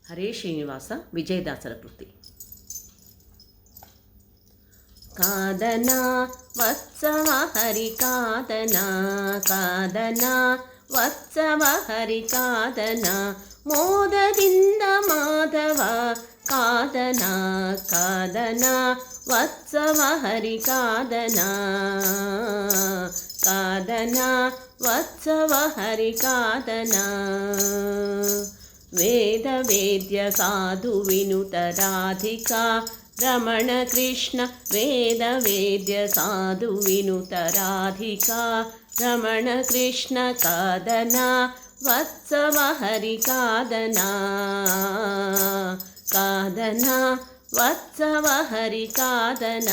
ಹರೇ ಶ್ರೀನಿವಾಸ ವಿಜಯದಾಸರ ಕೃತಿ. ಕಾದನ ವತ್ಸವ ಹರಿ ಕಾದನ, ಕಾದನ ವತ್ಸವ ಹರಿ ಕಾದನ, ಮೋದದಿಂದ ಮಾಧವ ಕಾದನ, ಕಾದನ ವತ್ಸವ ಹರಿ ಕಾದನ, ಕಾದನ ವತ್ಸವ ಹರಿ ಕಾದನ. ವೇದ ವೇದ್ಯ ಸಾಧು ವಿನುತ ರಾಧಿಕಾ ರಮಣ ಕೃಷ್ಣ, ವೇದ ವೇದ್ಯ ಸಾಧು ವಿನುತ ರಾಧಿಕಾ ರಮಣ ಕೃಷ್ಣ, ಕಾದನ ವತ್ಸವ ಹರಿ ಕಾದನ, ಕಾದನ ವತ್ಸವ ಹರಿ ಕಾದನ.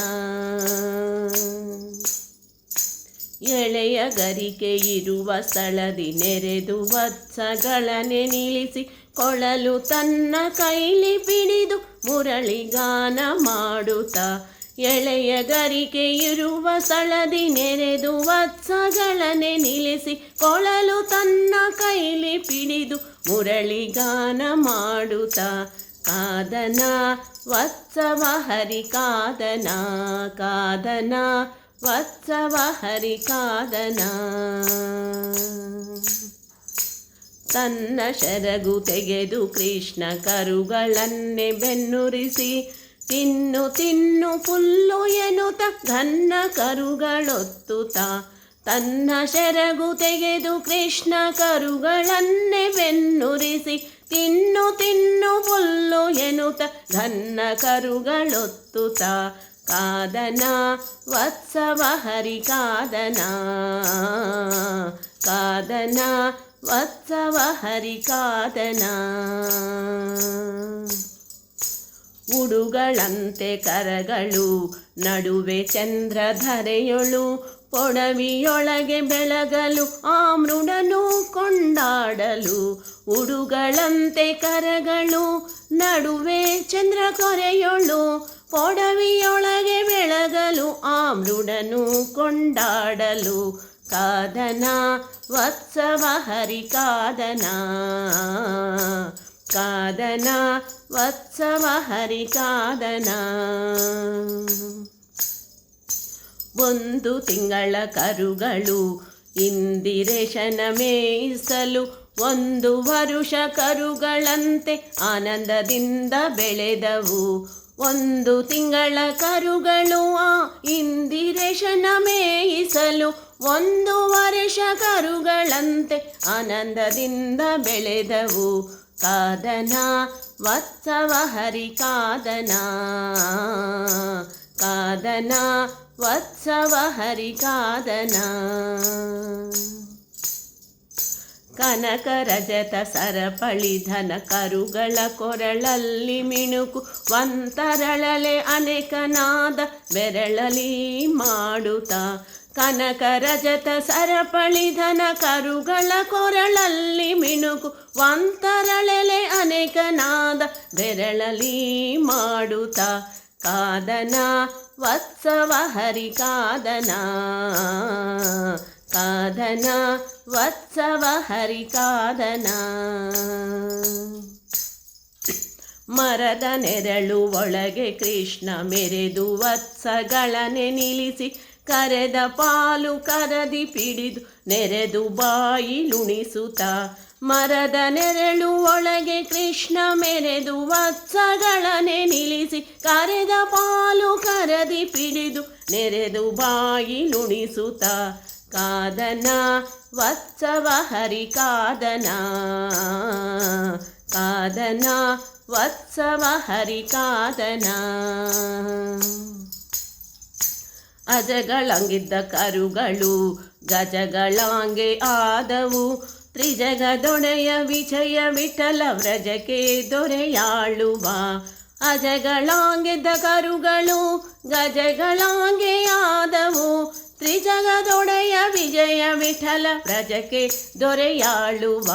ಎಳೆಯ ಗರಿಕೆ ಇರುವ ಸ್ಥಳದಿ ನೆರೆದು ವತ್ಸಗಳನೆ ನಿಲ್ಲಿಸಿ, ಕೊಳಲು ತನ್ನ ಕೈಲಿ ಪಿಡಿದು ಮುರಳಿಗಾನ ಮಾಡುತ್ತಾ. ಎಳೆಯ ಗರಿಕೆ ಇರುವ ಸ್ಥಳದಿ ನೆರೆದು ವತ್ಸಗಳನೆ ನಿಲ್ಲಿಸಿ, ಕೊಳಲು ತನ್ನ ಕೈಲಿ ಪಿಡಿದು ಮುರಳಿಗಾನ ಮಾಡುತ್ತಾ. ಕಾದನ ವತ್ಸವ ಹರಿ ಕಾದನ, ಕಾದನ ವತ್ಸವ ಹರಿ ಕಾದನ. ತನ್ನ ಶರಗು ತೆಗೆದು ಕೃಷ್ಣ ಕರುಗಳನ್ನೇ ಬೆನ್ನುರಿಸಿ, ತಿನ್ನು ತಿನ್ನು ಪುಲ್ಲು ಎನ್ನುತ್ತ ಘನ್ನ ಕರುಗಳೊತ್ತುತ್ತ. ತನ್ನ ಶರಗು ತೆಗೆದು ಕೃಷ್ಣ ಕರುಗಳನ್ನೇ ಬೆನ್ನುರಿಸಿ, ತಿನ್ನು ತಿನ್ನು ಪುಲ್ಲು ಎನ್ನುತ್ತ ಘನ್ನ ಕರುಗಳೊತ್ತುತ್ತ. ಕಾದನ ವತ್ಸವ ಹರಿ ಕಾದನ, ಕಾದನ ವತ್ಸವ ಹರಿ ಕಾದನ. ಉಡುಗಳಂತೆ ಕರಗಳು ನಡುವೆ ಚಂದ್ರಧರೆಯೊಳು, ಪೊಡವಿಯೊಳಗೆ ಬೆಳಗಲು ಆ ಮೃಡನು ಕೊಂಡಾಡಲು. ಉಡುಗಳಂತೆ ಕರಗಳು ನಡುವೆ ಚಂದ್ರಕೊರೆಯೊಳು, ಪೊಡವಿಯೊಳಗೆ ಬೆಳಗಲು ಆ ಮೃಡನು ಕೊಂಡಾಡಲು. ಕಾದನ ವತ್ಸವ ಹರಿ ಕಾದನ, ಕಾದನ ವತ್ಸವ ಹರಿ ಕಾದನ. ಒಂದು ತಿಂಗಳ ಕರುಗಳು ಇಂದಿರೇಶನ ಮೇಯಿಸಲು, ಒಂದು ವರುಷ ಕರುಗಳಂತೆ ಆನಂದದಿಂದ ಬೆಳೆದವು. ಒಂದು ತಿಂಗಳ ಕರುಗಳು ಆ ಇಂದಿರೇಶನ ಮೇಯಿಸಲು, ಒಂದು ವರ್ಷ ಕರುಗಳಂತೆ ಆನಂದದಿಂದ ಬೆಳೆದವು. ಕಾದನ ವತ್ಸವ ಹರಿ ಕಾದನ, ಕಾದನ ವತ್ಸವ ಹರಿ ಕಾದನ. ಕನಕ ರಜತ ಸರಪಳಿ ಧನ ಕರುಗಳ ಕೊರಳಲ್ಲಿ ಮಿಣುಕು, ವಂತರಳಲೆ ಅನೇಕನಾದ ಬೆರಳಲಿ ಮಾಡುತ್ತಾ. ಕನಕ ರಜತ ಸರಪಳಿ ಧನ ಕರುಗಳ ಕೊರಳಲ್ಲಿ ಮಿಣುಕು, ವಂತರಳಲೆ ಅನೇಕನಾದ ಬೆರಳಲಿ ಮಾಡುತ್ತಾ. ಕಾದನ ವತ್ಸವ ಹರಿ ಕಾದನ, ಕಾದನ ವತ್ಸವ ಹರಿ ಕಾದನ. ಮರದ ನೆರಳು ಒಳಗೆ ಕೃಷ್ಣ ಮೆರೆದು ವತ್ಸಗಳನೆ ನಿಲ್ಲಿಸಿ, ಕರೆದ ಪಾಲು ಕರದಿ ಪಿಡಿದು ನೆರೆದು ಬಾಯಿಲುಣಿಸುತ್ತ. ಮರದ ನೆರಳು ಒಳಗೆ ಕೃಷ್ಣ ಮೆರೆದು ವತ್ಸಗಳನೆ ನಿಲ್ಲಿಸಿ, ಕರೆದ ಪಾಲು ಕರದಿ ಪಿಡಿದು ನೆರೆದು ಬಾಯಿಲುಣಿಸುತ್ತ. ಕಾದನ ವತ್ಸವ ಹರಿ ಕಾದನ, ಕಾದನ ವತ್ಸವ ಹರಿ ಕಾದನ. ಅಜಗಳಂಗಿದ್ದ ಕರುಗಳು ಗಜಗಳಂಗೆ ಆದವು, ತ್ರಿಜಗದೊಡೆಯ ವಿಜಯ ವಿಠಲ ವ್ರಜಕ್ಕೆ ದೊರೆಯಾಳುವ. ಅಜಗಳಂಗಿದ್ದ ಕರುಗಳು ಗಜಗಳಂಗೆ ಆದವು, ತ್ರಿಜಗದೊಡೆಯ ವಿಜಯ ವಿಠಲ ವ್ರಜಕ್ಕೆ ದೊರೆಯಾಳುವ.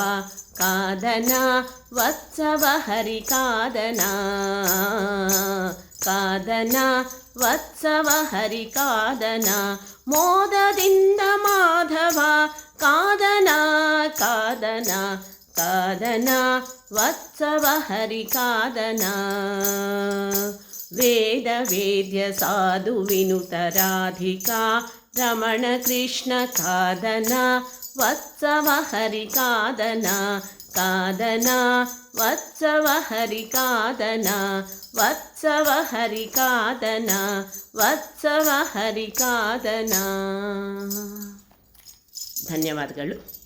ಕಾದನ ವತ್ಸವ ಹರಿ ಕಾದನ, ಕಾದನ ವತ್ಸವ ಹರಿ ಕಾದನ. ಮೋದದಿಂದ ಮಾಧವ ಕಾದನ, ಕಾದನ ಕಾದನ ವತ್ಸವ ಹರಿ ಕಾದನ ವೇದ ವೇದ್ಯ ಸಾಧು ವಿನುತ ರಾಧಿಕಾ ರಮಣ ಕೃಷ್ಣ ಕಾದನ ವತ್ಸವ ಹರಿ ಕಾದನ ಕಾದನ ವತ್ಸವ ಹರಿ ಕಾದನ ವತ್ಸವ ಹರಿ ಕಾದನ ವತ್ಸವ ಹರಿ ಕಾದನ. ಧನ್ಯವಾದಗಳು.